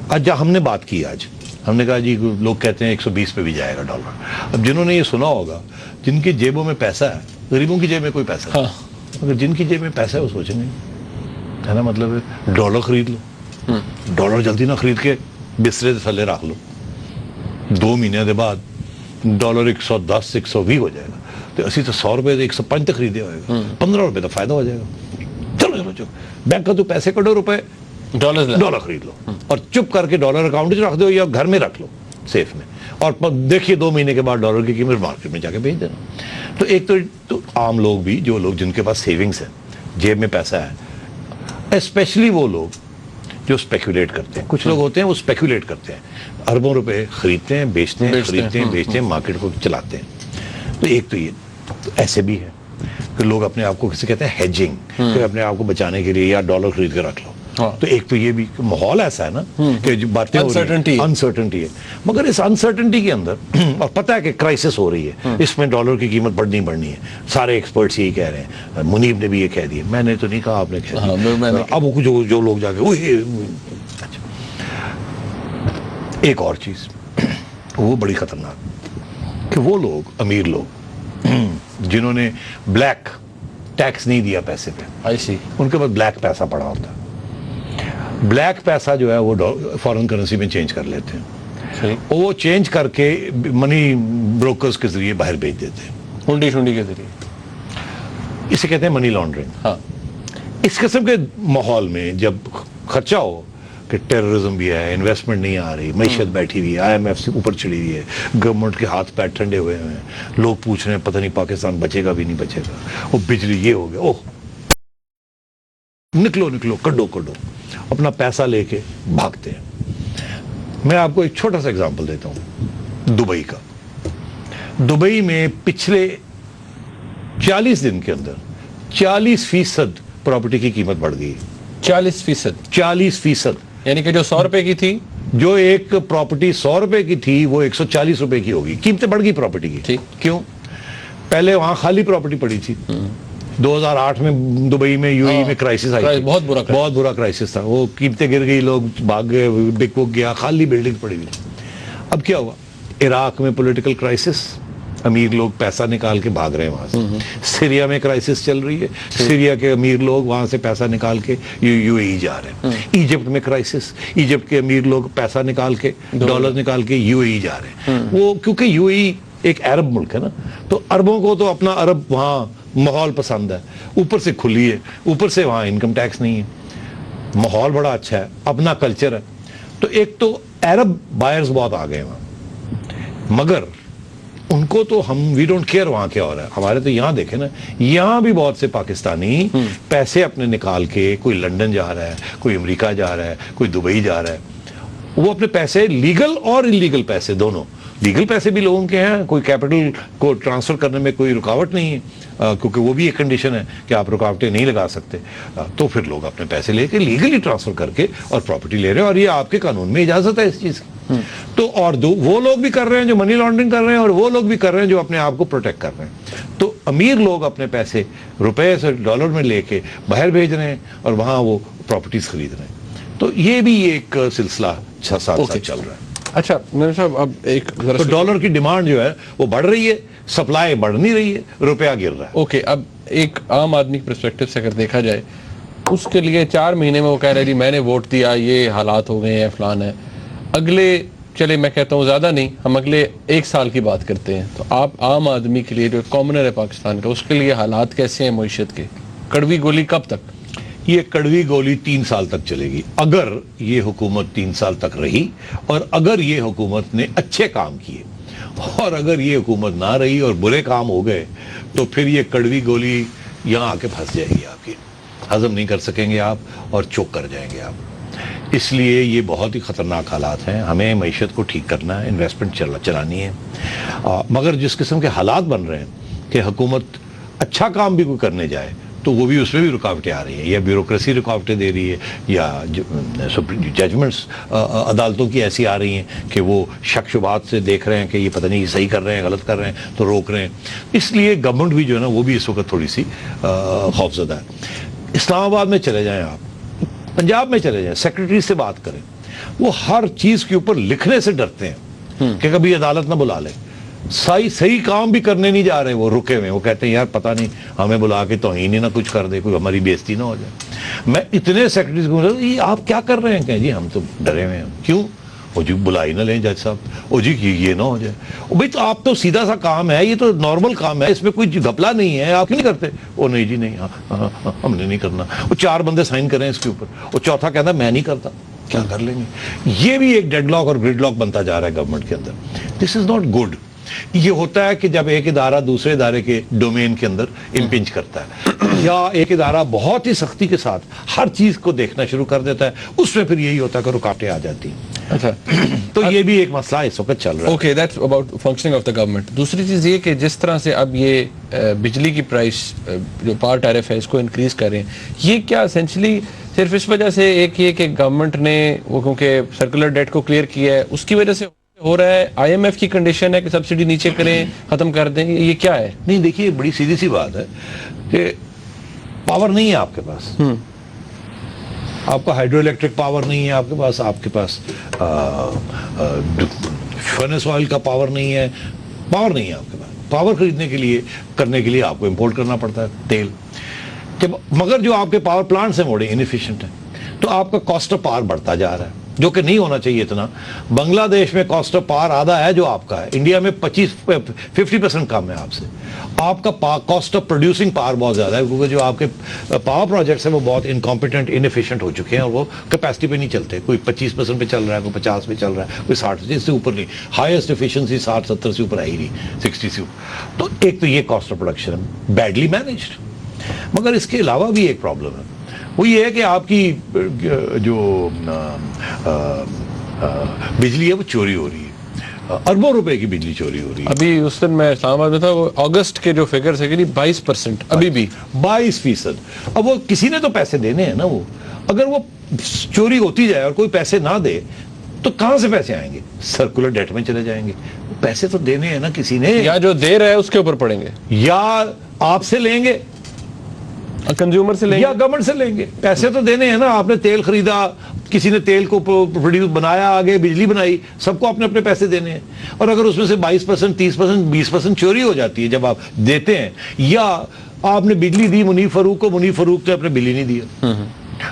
آج ہم نے بات کی, آج ہم نے کہا جی لوگ کہتے ہیں 120 پہ بھی جائے گا ڈالر. اب جنہوں نے یہ سنا ہوگا, جن کی جیبوں میں پیسہ ہے, غریبوں کی جیب میں کوئی پیسہ ہے, اگر جن کی جیب میں پیسہ ہے وہ سوچیں گے, ہے نا, مطلب ڈالر خرید لو, ڈالر جلدی نہ خرید کے بسترے تھلے رکھ لو, 2 مہینے کے بعد ڈالر 110-120 ہو جائے گا, تو اسی تو 100 روپے 105 تک خریدے ہوئے گا, 15 روپے تو فائدہ ہو جائے گا. چلو بینک کا تو پیسے کٹو, روپے ڈالر خرید لو, اور چپ کر کے ڈالر اکاؤنٹ رکھ دو یا گھر میں رکھ لو سیف میں, اور دیکھیے 2 مہینے کے بعد ڈالر کی قیمت مارکیٹ میں جا کے بھیج دینا. تو ایک تو عام لوگ بھی, جو لوگ جن کے پاس سیونگس ہے, جیب میں پیسہ ہے, اسپیشلی وہ لوگ جو اسپیکولیٹ کرتے ہیں. کچھ لوگ ہوتے ہیں وہ اسپیکولیٹ کرتے ہیں, اربوں روپے خریدتے ہیں, بیچتے ہیں, خریدتے ہیں, بیچتے ہیں, مارکیٹ کو چلاتے ہیں. تو ایک تو یہ ایسے بھی ہے کہ لوگ اپنے آپ کو کسی کہتے ہیں ہیجنگ, کہ اپنے آپ کو بچانے کے لیے یا ڈالر خرید کے رکھ لو, تو ایک تو یہ بھی ماحول ایسا ہے نا کہ جو باتیں انسرٹنٹی ہے، مگر اس انسرٹنٹی کے اندر اور پتہ ہے کہ کرائسس ہو رہی ہے، اس میں ڈالر کی قیمت بڑھنی ہے، سارے ایکسپرٹس یہی کہہ رہے ہیں، منیب نے بھی یہ کہہ دیا، میں نے تو نہیں کہا، آپ نے کہہ دیا، اب جو لوگ جا کے ایک اور چیز وہ بڑی خطرناک کہ وہ لوگ امیر لوگ جنہوں نے بلیک ٹیکس نہیں دیا پیسے پہ، ان کے پاس بلیک پیسہ پڑا ہوتا ہے، بلیک پیسہ جو ہے وہ فارن کرنسی میں چینج کر لیتے ہیں، وہ چینج کر کے منی بروکرز کے ذریعے باہر بھیج دیتے ہیں، ہنڈی شنڈی کے ذریعے، اسے کہتے ہیں منی لانڈرنگ۔ اس قسم کے ماحول میں جب خرچہ ہو کہ ٹیررزم بھی ہے، انویسٹمنٹ نہیں آ رہی، معیشت بیٹھی ہوئی ہے، آئی ایم ایف سے اوپر چڑھی ہوئی ہے، گورنمنٹ کے ہاتھ پیر ٹھنڈے ہوئے ہیں، لوگ پوچھ رہے ہیں پتہ نہیں پاکستان بچے گا بھی نہیں بچے گا، وہ بجلی یہ ہو گیا، اوہ نکلو کڈو اپنا پیسہ لے کے بھاگتے ہیں۔ میں آپ کو ایک چھوٹا سا ایگزامپل دیتا ہوں دبئی کا۔ دبئی میں پچھلے 40 دن کے اندر 40% پراپرٹی کی قیمت بڑھ گئی، 40%، یعنی کہ جو 100 روپے کی تھی، جو ایک پراپرٹی 100 روپے کی تھی وہ 140 روپے کی ہوگی، قیمتیں بڑھ گئی پراپرٹی کی۔ کیوں؟ پہلے وہاں خالی پراپرٹی پڑی تھی، 2008 میں دبئی میں یو اے میں کرائسس آئی، بہت برا کرائسس تھا، وہ قیمتیں گر گئی، لوگ بھاگ گئے، بک گیا، خالی بلڈنگ پڑی ہوئی۔ اب کیا ہوا؟ عراق میں پولیٹیکل کرائسس، امیر لوگ پیسہ نکال کے بھاگ رہے ہیں وہاں سے، سیریا میں کرائسس چل رہی ہے، سیریا کے امیر لوگ وہاں سے پیسہ نکال کے یو اے ای جا رہے ہیں، ایجپٹ میں کرائسس، ایجپٹ کے امیر لوگ پیسہ نکال کے ڈالر نکال کے یو اے ای جا رہے ہیں، وہ کیونکہ یو اے ای ایک عرب ملک ہے نا، تو عربوں کو تو اپنا عرب وہاں ماحول پسند ہے، اوپر سے کھلی ہے، اوپر سے وہاں انکم ٹیکس نہیں ہے، ماحول بڑا اچھا ہے، اپنا کلچر ہے، تو ایک تو عرب بائرز بہت آ گئے وہاں، مگر ان کو تو وی ڈونٹ کیئر وہاں کیا ہو رہا ہے، ہمارے تو یہاں دیکھیں نا، یہاں بھی بہت سے پاکستانی پیسے اپنے نکال کے، کوئی لنڈن جا رہا ہے، کوئی امریکہ جا رہا ہے، کوئی دبئی جا رہا ہے، وہ اپنے پیسے لیگل اور انلیگل پیسے دونوں، لیگل پیسے بھی لوگوں کے ہیں، کوئی کیپٹل کو ٹرانسفر کرنے میں کوئی رکاوٹ نہیں ہے، کیونکہ وہ بھی ایک کنڈیشن ہے کہ آپ رکاوٹیں نہیں لگا سکتے، تو پھر لوگ اپنے پیسے لے کے لیگلی ٹرانسفر کر کے اور پراپرٹی لے رہے ہیں، اور یہ آپ کے قانون میں اجازت ہے اس چیز کی، تو اور وہ لوگ بھی کر رہے ہیں جو منی لانڈرنگ کر رہے ہیں، اور وہ لوگ بھی کر رہے ہیں جو اپنے آپ کو پروٹیکٹ کر رہے ہیں، تو امیر لوگ اپنے پیسے روپے سے ڈالر میں لے کے باہر بھیج رہے ہیں اور وہاں وہ پراپرٹیز خرید رہے ہیں، تو یہ بھی ایک سلسلہ 6-7 سال چل رہا ہے۔ اچھا میرے صاحب، اب ایک تو ڈالر کی ڈیمانڈ جو ہے وہ بڑھ رہی ہے، سپلائی بڑھ نہیں رہی ہے، روپیہ گر رہا ہے۔ اوکے، اب ایک عام آدمی کی پرسپیکٹو سے اگر دیکھا جائے، اس کے لیے 4 مہینے میں وہ کہہ رہے جی میں نے ووٹ دیا، یہ حالات ہو گئے ہیں، فلان ہے، اگلے چلے میں کہتا ہوں زیادہ نہیں، ہم اگلے 1 سال کی بات کرتے ہیں، تو آپ عام آدمی کے لیے جو کامنر ہے پاکستان کا، اس کے لیے حالات کیسے ہیں معیشت کے؟ کڑوی گولی کب تک؟ یہ کڑوی گولی 3 سال تک چلے گی، اگر یہ حکومت 3 سال تک رہی، اور اگر یہ حکومت نے اچھے کام کیے، اور اگر یہ حکومت نہ رہی اور برے کام ہو گئے، تو پھر یہ کڑوی گولی یہاں آ کے پھنس جائے گی، آپ کی ہضم نہیں کر سکیں گے آپ، اور چوک کر جائیں گے آپ۔ اس لیے یہ بہت ہی خطرناک حالات ہیں، ہمیں معیشت کو ٹھیک کرنا ہے، انویسٹمنٹ چلانی ہے، مگر جس قسم کے حالات بن رہے ہیں کہ حکومت اچھا کام بھی کوئی کرنے جائے تو وہ بھی اس میں بھی رکاوٹیں آ رہی ہیں، یا بیوروکریسی رکاوٹیں دے رہی ہے، یا ججمنٹس عدالتوں کی ایسی آ رہی ہیں کہ وہ شک شبہات سے دیکھ رہے ہیں کہ یہ پتہ نہیں صحیح کر رہے ہیں غلط کر رہے ہیں تو روک رہے ہیں، اس لیے گورنمنٹ بھی جو ہے نا وہ بھی اس وقت تھوڑی سی خوفزدہ ہے۔ اسلام آباد میں چلے جائیں آپ، پنجاب میں چلے جائیں، سیکرٹری سے بات کریں، وہ ہر چیز کے اوپر لکھنے سے ڈرتے ہیں کہ کبھی عدالت نہ بلا لے، صحیح کام بھی کرنے نہیں جا رہے، وہ رکے ہوئے، وہ کہتے ہیں یار پتہ نہیں ہمیں بلا کے توہین ہی نہ کچھ کر دے، کوئی ہماری بےزتی نہ ہو جائے۔ میں اتنے سیکرٹریز کو یہ آپ کیا کر رہے ہیں کہ جی ہم تو ڈرے ہوئے ہیں، کیوں؟ او جی بلا ہی نہ لیں جج صاحب، او جی یہ نہ ہو جائے، بھائی تو آپ تو سیدھا سا کام ہے، یہ تو نارمل کام ہے، اس میں کوئی گھپلا نہیں ہے، آپ کیوں نہیں کرتے؟ او نہیں جی نہیں، ہاں ہم نے نہیں کرنا، وہ 4 بندے سائن کریں اس کے اوپر، وہ چوتھا کہتا میں نہیں کرتا، کیا کر لیں گے؟ یہ بھی ایک ڈیڈ لاک اور گریڈ لاک بنتا جا رہا ہے گورنمنٹ کے اندر، دس از ناٹ گڈ۔ یہ ہوتا ہے کہ جب ایک ادارہ دوسرے ادارے کے ڈومین کے اندر امپنج کرتا ہے، یا ایک ادارہ بہت ہی سختی کے ساتھ ہر چیز کو دیکھنا شروع کر دیتا ہے، اس میں پھر یہی ہوتا ہے کہ رکاوٹیں آ جاتی ہیں۔ اچھا، تو یہ بھی ایک مسئلہ اس وقت چل رہا ہے۔ Okay, that's about functioning of the government. دوسری چیز یہ کہ جس طرح سے اب یہ بجلی کی پرائس جو پاور ٹیرف ہے اس کو انکریز کر رہے ہیں، یہ کیا اسینشلی صرف اس وجہ سے ایک یہ کہ گورنمنٹ نے وہ کیونکہ سرکولر ڈیٹ کو کلیئر کیا ہے اس کی وجہ سے ہو رہا ہے؟ آئی ایم ایف کی کنڈیشن ہے کہ سبسڈی نیچے کریں, ختم کر دیں, یہ کیا ہے؟ نہیں دیکھیے بڑی سیدھی سی بات ہے کہ پاور نہیں ہے آپ کے پاس, آپ کا ہائیڈرو الیکٹرک پاور نہیں ہے آپ کے پاس فرنس آئل کا پاور نہیں ہے آپ کے پاس. پاور خریدنے کے لیے کرنے کے لیے آپ کو امپورٹ کرنا پڑتا ہے تیل, مگر جو آپ کے پاور پلانٹس ہیں بڑے انیفیشینٹ ہیں تو آپ کا کاسٹ آف پاور بڑھتا جا رہا ہے جو کہ نہیں ہونا چاہیے اتنا. بنگلہ دیش میں کاسٹ آف پاور آدھا ہے جو آپ کا ہے, انڈیا میں 50% کم ہے آپ سے. آپ کا کاسٹ آف پروڈیوسنگ پاور بہت زیادہ ہے کیونکہ جو آپ کے پاور پروجیکٹس ہیں وہ بہت انکمپیٹنٹ انیفیشینٹ ہو چکے ہیں اور وہ کیپیسٹی پہ نہیں چلتے. کوئی 25% پہ چل رہا ہے, کوئی 50 پہ چل رہا ہے, کوئی 60 سے اوپر نہیں. ہائیسٹ ایفیشنسی 60-70 سے اوپر آئی نہیں, 60 سے اوپر. تو ایک تو یہ کاسٹ آف پروڈکشن ہے بیڈلی مینجڈ. مگر اس کے علاوہ بھی ایک پرابلم ہے, وہ یہ ہے کہ آپ کی جو بجلی ہے وہ چوری ہو رہی ہے, اربوں روپے کی بجلی چوری ہو رہی ہے. ابھی اس دن میں اسلام آباد میں تھا, وہ اگست کے جو فگرز ہے کہ 22% ابھی بھی 22%. اب وہ کسی نے تو پیسے دینے ہیں نا, وہ اگر وہ چوری ہوتی جائے اور کوئی پیسے نہ دے تو کہاں سے پیسے آئیں گے؟ سرکولر ڈیٹ میں چلے جائیں گے. پیسے تو دینے ہیں نا کسی نے, یا جو دے رہا ہے اس کے اوپر پڑیں گے, یا آپ سے لیں گے, کنزیومر سے لیں گے, یا گورنمنٹ سے لیں گے. پیسے تو دینے ہیں نا. آپ نے تیل خریدا, کسی نے تیل کو پروڈیوس بنایا, آگے بجلی بنائی, سب کو اپنے پہ دینے ہیں. اور اگر اس میں سے 22%, 30%, 20% چوری ہو جاتی ہے جب آپ دیتے ہیں, یا آپ نے بجلی دی منیف فاروق کو, منیف فاروق نے اپنے بل نہیں دیا,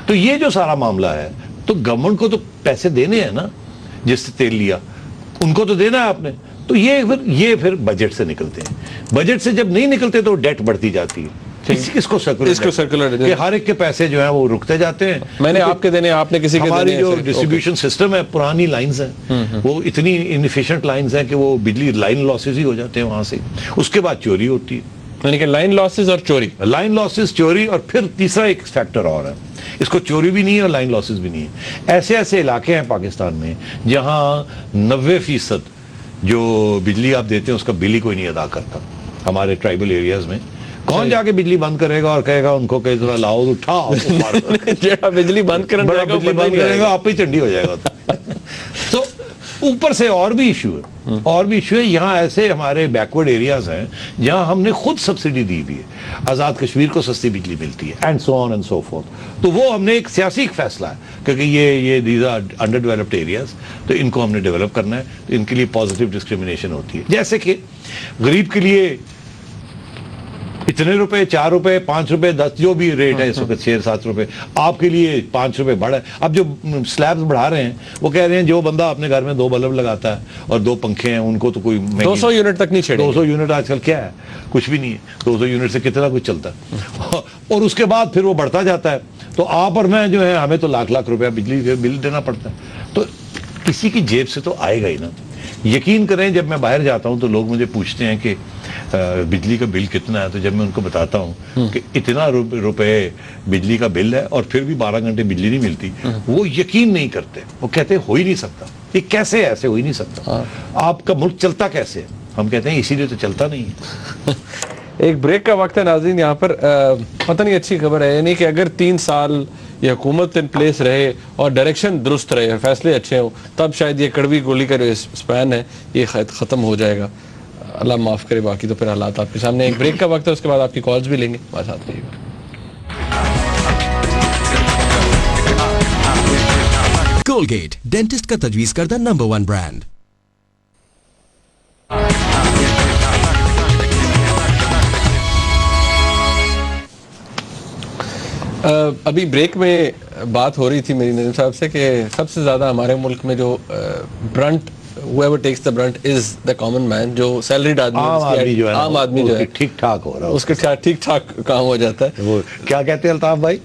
تو یہ جو سارا معاملہ ہے تو گورنمنٹ کو تو پیسے دینے ہیں نا. جس سے تیل لیا ان کو تو دینا ہے آپ نے. تو یہ پھر بجٹ سے نکلتے ہیں. بجٹ سے جب نہیں نکلتے تو ڈیٹ بڑھتی جاتی ہے. اس کو سرکولر کہ ہر ایک کے پیسے جو ہیں وہ رکتے جاتے ہیں. میں نے آپ کے دینے, آپ نے کسی کے دینے. ہماری جو ڈسٹریبیوشن سسٹم ہے پرانی لائنز ہیں, وہ اتنی انیفیشینٹ لائنز ہیں کہ وہ بجلی لائن لاسز ہی ہو جاتے ہیں وہاں سے. اس کے بعد چوری ہوتی ہے, یعنی کہ لائن لاسز اور چوری, لائن لاسز, چوری, اور پھر تیسرا ایک فیکٹر اور ہے, اس کو چوری بھی نہیں ہے اور لائن لاسز بھی نہیں ہے. ایسے علاقے ہیں پاکستان میں جہاں 90% جو بجلی آپ دیتے ہیں اس کا بل ہی کوئی نہیں ادا کرتا. ہمارے ٹرائبل ایریاز میں کون جا کے بجلی بند کرے گا اور کہے گا ان کو کہ ذرا لاؤ اٹھاؤ, بجلی بند کرے گا آپ ہی چنڈی ہو جائے گا. تو اوپر سے اور بھی ایشو ہے, یہاں ایسے ہمارے بیکورڈ ایریاز ہیں جہاں ہم نے خود سبسڈی دی بھی ہے. آزاد کشمیر کو سستی بجلی ملتی ہے, and so on and so forth. تو وہ ہم نے ایک سیاسی فیصلہ ہے کیونکہ یہ these are under developed areas, تو ان کو ہم نے ڈیولپ کرنا ہے. تو ان کے لیے پازیٹیو ڈسکریمنیشن ہوتی ہے. جیسے کہ غریب کے لیے اتنے روپے, 4 روپے, 5 روپے, 10 جو بھی ریٹ ہے اس وقت 6-7 روپے, آپ کے لیے 5 روپے بڑھا ہے. اب جو سلیبز بڑھا رہے ہیں وہ کہہ رہے ہیں جو بندہ اپنے گھر میں 2 بلب لگاتا ہے اور 2 پنکھے ہیں ان کو تو کوئی 200 یونٹ تک نہیں چھیڑے. 200 یونٹ آج کل کیا ہے, کچھ بھی نہیں ہے. 200 یونٹ سے کتنا کچھ چلتا ہے, اور اس کے بعد پھر وہ بڑھتا جاتا ہے. تو آپ اور میں جو ہے ہمیں تو لاکھ روپیہ بجلی کا بل دینا پڑتا ہے. تو کسی کی جیب سے تو آئے گا ہی نا. یقین کریں جب میں باہر جاتا ہوں تو لوگ مجھے پوچھتے ہیں کہ بجلی کا بل کتنا ہے, تو جب میں ان کو بتاتا ہوں کہ اتنا روپے بجلی کا بل ہے اور پھر بھی 12 گھنٹے بجلی نہیں ملتی, وہ یقین نہیں کرتے. وہ کہتے ہیں ہو ہی نہیں سکتا, یہ کیسے ایسے ہو ہی نہیں سکتا, آپ کا ملک چلتا کیسے؟ ہم کہتے ہیں اسی لیے تو چلتا نہیں ہے. ایک بریک کا وقت ہے ناظرین, یہاں پر پتہ نہیں اچھی خبر ہے, یعنی کہ اگر 3 سال یہ حکومت ان پلیس رہے اور ڈائریکشن درست رہے, فیصلے اچھے ہوں, تب شاید یہ کڑوی گولی کا جو اسپین ہے یہ ختم ہو جائے گا. اللہ معاف کرے, باقی تو پھر حالات آپ کے سامنے. ایک بریک کا وقت ہے, اس کے بعد آپ کی کالز بھی لیں گے. بات ساتھ رہیے گا. کولگیٹ ڈینٹسٹ کا تجویز کردہ نمبر 1 برانڈ. ابھی بریک میں بات ہو رہی تھی میری ندیم صاحب سے کہ سب سے زیادہ ہمارے ملک میں جو burnt whoever takes the brunt is the common man, جو سیلریڈ آدمی, عام آدمی جو ہے ٹھیک ٹھاک ہو رہا ہے, اس کے ٹھیک ٹھاک کام ہو جاتا ہے. وہ کیا کہتے ہیں الطاف بھائی,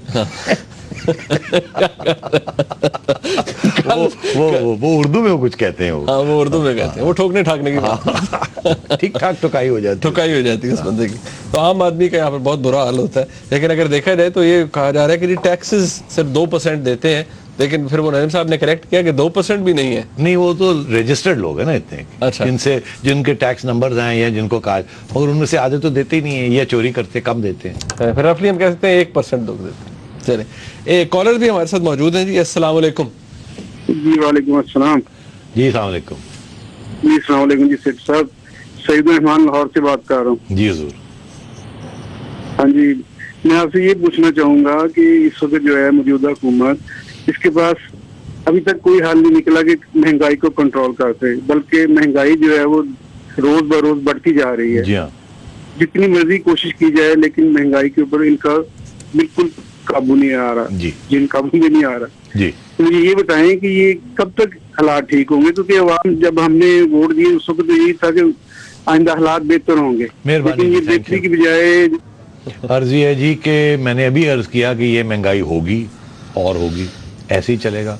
وہ اردو میں وہ کچھ کہتے ہیں, وہ اردو میں کہتے ہیں, وہ ٹھوکنے ٹھاکنے کی بات, ٹھیک ٹھاک ٹھکائی ہو جاتی ہے اس بندے کی. تو عام آدمی کا یہاں پر بہت برا حال ہوتا ہے. لیکن اگر دیکھا جائے تو یہ کہا جا رہا ہے کہ ٹیکسز صرف 2% دیتے ہیں, لیکن پھر وہ ندیم صاحب نے کریکٹ کیا کہ 2% بھی نہیں ہے. نہیں, وہ تو رجسٹرڈ لوگ ہیں نا اتنے, جن کے ٹیکس نمبرز ہیں یا جن کو کہا, اور ان میں سے آدھے تو دیتے ہی نہیں ہیں یا چوری کرتے, کم دیتے ہیں. پھر رفلی ہم کہہ سکتے ہیں 1% لوگ دیتے ہیں. چلے ایک کالر بھی ہمارے ساتھ موجود ہیں جی. السلام علیکم. جی وعلیکم السلام. جی السلام علیکم. جی السلام علیکم. جی سیٹ صاحب, سعید الرحمان لاہور سے بات کر رہا ہوں. جی حضور. ہاں جی, میں آپ سے یہ پوچھنا چاہوں گا کہ اس وقت جو ہے موجودہ حکومت, اس کے پاس ابھی تک کوئی حل نہیں نکلا کہ مہنگائی کو کنٹرول کرتے, بلکہ مہنگائی جو ہے وہ روز بروز بڑھتی جا رہی ہے. جی ہاں. جتنی مرضی کوشش کی جائے لیکن مہنگائی کے اوپر ان کا بالکل قابو نہیں آ رہا. جی. جن قابو میں نہیں آ رہا. جی. مجھے یہ بتائیں کہ یہ کب تک حالات ٹھیک ہوں گے, کیونکہ عوام جب ہم نے ووٹ دیے اس وقت یہی تھا کہ آئندہ حالات بہتر ہوں گے, لیکن یہ بہتری کی بجائے. عرض یہ ہے جی کہ میں نے ابھی عرض کیا کہ یہ مہنگائی ہوگی اور ہوگی, ایسے ہی چلے گا.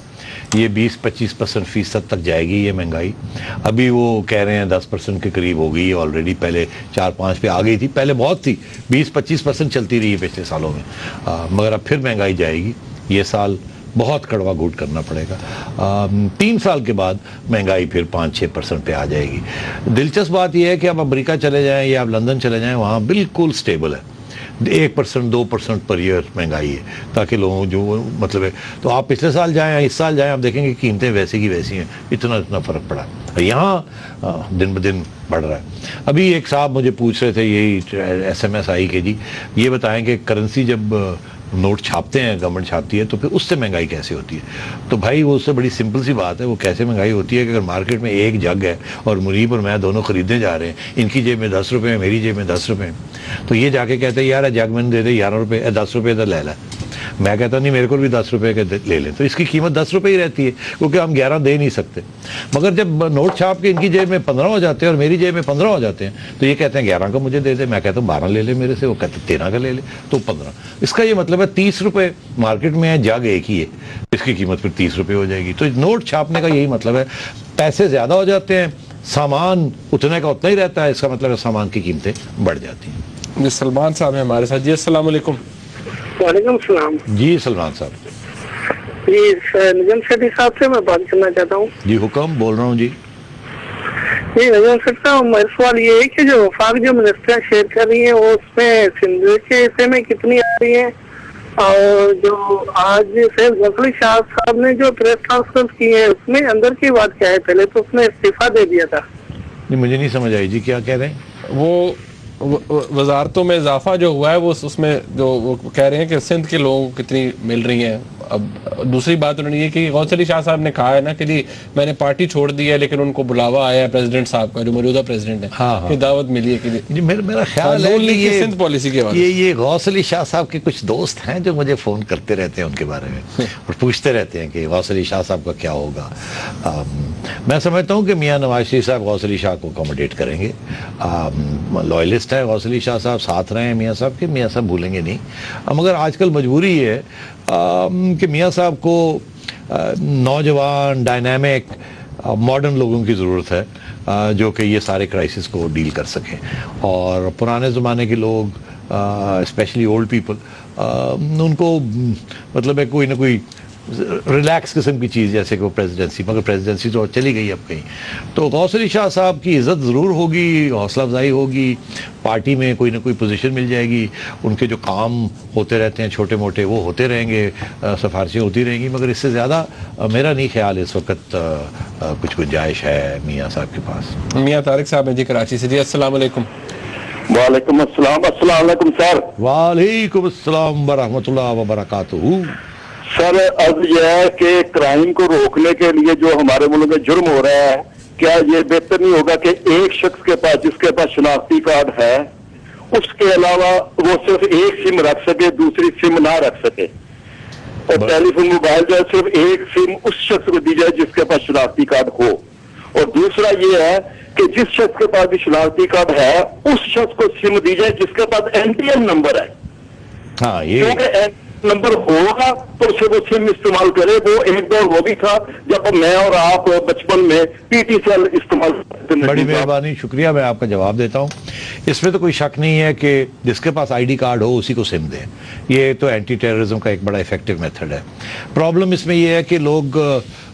یہ 20-25% تک جائے گی یہ مہنگائی. ابھی وہ کہہ رہے ہیں 10% کے قریب ہو گئی آلریڈی, پہلے 4-5 پہ آ گئی تھی, پہلے بہت تھی, 20-25% چلتی رہی ہے پچھلے سالوں میں, مگر اب پھر مہنگائی جائے گی. یہ سال بہت کڑوا گھوٹ کرنا پڑے گا. 3 سال کے بعد مہنگائی پھر 5-6% پہ آ جائے گی. دلچسپ بات یہ ہے کہ آپ امریکہ چلے جائیں یا آپ لندن چلے جائیں, وہاں بالکل سٹیبل ہے, 1%-2% پر ایئر مہنگائی ہے, تاکہ لوگوں جو مطلب ہے. تو آپ پچھلے سال جائیں اس سال جائیں, آپ دیکھیں گے قیمتیں ویسی کی ویسی ہیں, اتنا فرق پڑا ہے. یہاں دن بدن بڑھ رہا ہے. ابھی ایک صاحب مجھے پوچھ رہے تھے, یہی SMS آئی کہ جی یہ بتائیں کہ کرنسی جب نوٹ چھاپتے ہیں, گورنمنٹ چھاپتی ہے, تو پھر اس سے مہنگائی کیسے ہوتی ہے؟ تو بھائی وہ اس سے بڑی سمپل سی بات ہے. وہ کیسے مہنگائی ہوتی ہے کہ اگر مارکیٹ میں ایک جگ ہے اور منیب اور میں دونوں خریدنے جا رہے ہیں, ان کی جیب میں 10 روپے, میری جیب میں 10 روپے, تو یہ جا کے کہتے ہیں یار جگ میں دے دے 11 روپے, 10 روپے ادھر لے لے. میں کہتا ہوں نہیں, میرے کو بھی 10 روپے کے لے لیں. تو اس کی قیمت 10 روپے ہی رہتی ہے, کیونکہ ہم 11 دے نہیں سکتے. مگر جب نوٹ چھاپ کے ان کی جیب میں 15 ہو جاتے ہیں اور میری جیب میں 15 ہو جاتے ہیں, تو یہ کہتے ہیں 11 کا مجھے دے دے. میں کہتا ہوں 12 لے لے میرے سے, وہ کہتے ہیں 13 کا لے لے, تو 15. اس کا یہ مطلب ہے 30 روپے مارکیٹ میں ہے, جگ ایک ہی ہے, اس کی قیمت پھر 30 روپے ہو جائے گی. تو نوٹ چھاپنے کا یہی مطلب ہے, پیسے زیادہ ہو جاتے ہیں, سامان اتنے کا اتنا ہی رہتا ہے. اس کا مطلب ہے سامان کی قیمتیں بڑھ جاتی ہیں. جی سلمان صاحب ہیں ہمارے ساتھ. جی السلام علیکم. وعلیکم السلام. جی سلمان صاحب. جی نجم شیٹی صاحب سے میں بات کرنا چاہتا ہوں. جی حکم, بول رہا ہوں. جی جی نجم شیٹی صاحب, میرا سوال یہ ہے کہ جو وفاق جو منسٹریاں شیئر کر رہی ہیں وہ اس میں سندھ کے حصے میں کتنی آ رہی ہیں, اور جو آج سید غزلی شاہ صاحب نے جو پریس کانفرنس کی ہے اس میں اندر کی بات کیا ہے؟ پہلے تو اس نے استعفیٰ دے دیا تھا. نہیں مجھے نہیں سمجھ آئی جی, کیا کہہ رہے ہیں؟ وہ وزارتوں میں اضافہ جو ہوا ہے وہ اس میں جو وہ کہہ رہے ہیں کہ سندھ کے لوگوں کو کتنی مل رہی ہیں. اب دوسری بات انہوں نے یہ کہ غوث علی شاہ صاحب نے کہا ہے نا کہ جی میں نے پارٹی چھوڑ دی ہے, لیکن ان کو بلاوا آیا ہے پریزیڈنٹ صاحب کا, جو موجودہ پریزیڈنٹ ہے, کہ دعوت ملی ہے کہ جی میرا خیال ہے کہ سندھ پالیسی کے بارے یہ غوث علی شاہ صاحب کے کچھ دوست ہیں جو مجھے فون کرتے رہتے ہیں ان کے بارے میں اور پوچھتے رہتے ہیں کہ غوث علی شاہ صاحب کا کیا ہوگا. میں سمجھتا ہوں کہ میاں نواز شریف صاحب غوث علی شاہ کو اکوموڈیٹ کریں گے. لوائلسٹ ہے غوث علی شاہ صاحب, ساتھ رہے ہیں میاں صاحب کے, میاں صاحب بھولیں گے نہیں. مگر آج کل مجبوری ہے کہ میاں صاحب کو نوجوان ڈائنامک ماڈرن لوگوں کی ضرورت ہے جو کہ یہ سارے کرائسس کو ڈیل کر سکیں. اور پرانے زمانے کے لوگ اسپیشلی اولڈ پیپل, ان کو مطلب ہے کوئی نہ کوئی ریلیکس قسم کی چیز, جیسے کہ وہ پریزیڈنسی, مگر پریزیڈنسی تو چلی گئی اب کہیں. تو غوث علی شاہ صاحب کی عزت ضرور ہوگی, حوصلہ افزائی ہوگی, پارٹی میں کوئی نہ کوئی پوزیشن مل جائے گی, ان کے جو کام ہوتے رہتے ہیں چھوٹے موٹے وہ ہوتے رہیں گے, سفارشیں ہوتی رہیں گی, مگر اس سے زیادہ میرا نہیں خیال اس وقت کچھ گنجائش ہے میاں صاحب کے پاس. میاں طارق صاحب ہیں جی کراچی سے. جی السلام علیکم. وعلیکم السلام. السلام علیکم سر. وعلیکم السلام ورحمۃ اللہ وبرکاتہ. سر عرض یہ ہے کہ کرائم کو روکنے کے لیے جو ہمارے ملک میں جرم ہو رہا ہے, کیا یہ بہتر نہیں ہوگا کہ ایک شخص کے پاس جس کے پاس شناختی کارڈ ہے اس کے علاوہ وہ صرف ایک سم رکھ سکے, دوسری سم نہ رکھ سکے, اور ٹیلی فون موبائل جو ہے صرف ایک سم اس شخص کو دی جائے جس کے پاس شناختی کارڈ ہو. اور دوسرا یہ ہے کہ جس شخص کے پاس بھی شناختی کارڈ ہے اس شخص کو سم دی جائے جس کے پاس NTN نمبر ہے. ہاں یہ کیونکہ نمبر ہوگا تو اسے وہ سم استعمال کرے. وہ ایک دور وہ بھی تھا جب میں اور آپ بچپن میں PT سیل استعمال کرتے. بڑی مہربانی, شکریہ. میں آپ کا جواب دیتا ہوں. اس میں تو کوئی شک نہیں ہے کہ جس کے پاس ID کارڈ ہو اسی کو سم دیں. یہ تو اینٹی ٹیررزم کا ایک بڑا ایفیکٹو میتھڈ ہے. پرابلم اس میں یہ ہے کہ لوگ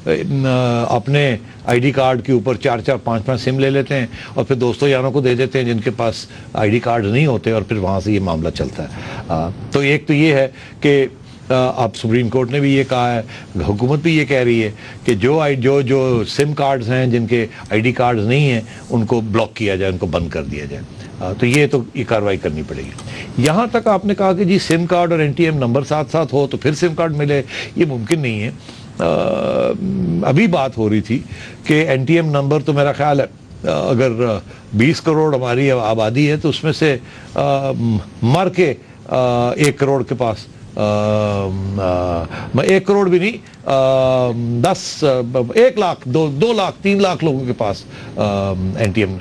اپنے ID کارڈ کے اوپر 4-4, 5-5 سم لے لیتے ہیں اور پھر دوستوں یاروں کو دے دیتے ہیں جن کے پاس ID کارڈ نہیں ہوتے, اور پھر وہاں سے یہ معاملہ چلتا ہے. تو ایک تو یہ ہے کہ اب سپریم کورٹ نے بھی یہ کہا ہے, حکومت بھی یہ کہہ رہی ہے کہ جو سم کارڈز ہیں, جن کے آئی ڈی کارڈز نہیں ہیں, ان کو بلاک کیا جائے, ان کو بند کر دیا جائے. تو یہ کارروائی کرنی پڑے گی. یہاں تک آپ نے کہا کہ جی سم کارڈ اور این ٹی ایم نمبر ساتھ ساتھ ہو تو پھر سم کارڈ ملے, یہ ممکن نہیں ہے. ابھی بات ہو رہی تھی کہ این ٹی ایم نمبر تو میرا خیال ہے اگر 20 کروڑ ہماری آبادی ہے تو اس میں سے مر کے 1 کروڑ کے پاس 1 کروڑ بھی نہیں 1 لاکھ 2 لاکھ 3 لاکھ لوگوں کے پاس این ٹی ایم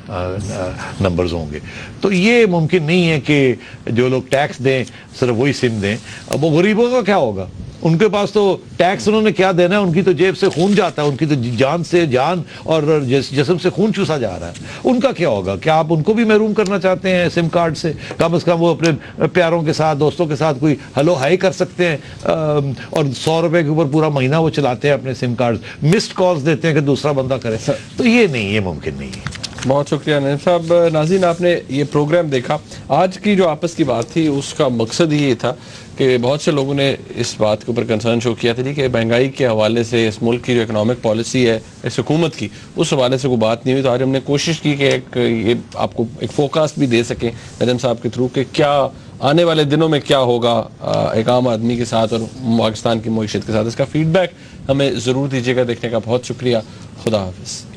نمبرز ہوں گے. تو یہ ممکن نہیں ہے کہ جو لوگ ٹیکس دیں صرف وہی سم دیں. اب وہ غریبوں کا کیا ہوگا؟ ان کے پاس تو ٹیکس انہوں نے کیا دینا ہے, ان کی تو جیب سے خون جاتا ہے, ان کی تو جان سے جان اور جسم سے خون چوسا جا رہا ہے. ان کا کیا ہوگا؟ کیا آپ ان کو بھی محروم کرنا چاہتے ہیں سم کارڈ سے؟ کم از کم وہ اپنے پیاروں کے ساتھ, دوستوں کے ساتھ کوئی ہلو ہائی کر سکتے ہیں, اور 100 روپے کے اوپر پورا مہینہ وہ چلاتے ہیں اپنے سم کارڈ, مسڈ کالز دیتے ہیں کہ دوسرا بندہ کرے. تو یہ نہیں, یہ ممکن نہیں ہے. بہت شکریہ نعیم صاحب. ناظرین, آپ نے یہ پروگرام دیکھا. آج کی جو آپس کی بات تھی اس کا مقصد یہ تھا کہ بہت سے لوگوں نے اس بات کے اوپر کنسرن شو کیا تھا کہ مہنگائی کے حوالے سے اس ملک کی جو اکنامک پالیسی ہے اس حکومت کی, اس حوالے سے کوئی بات نہیں ہوئی. تو آج ہم نے کوشش کی کہ یہ آپ کو ایک فوکاسٹ بھی دے سکیں نجم صاحب کے تھرو کہ کیا آنے والے دنوں میں کیا ہوگا ایک عام آدمی کے ساتھ اور پاکستان کی معیشت کے ساتھ. اس کا فیڈ بیک ہمیں ضرور دیجیے گا. دیکھنے کا بہت شکریہ. خدا حافظ.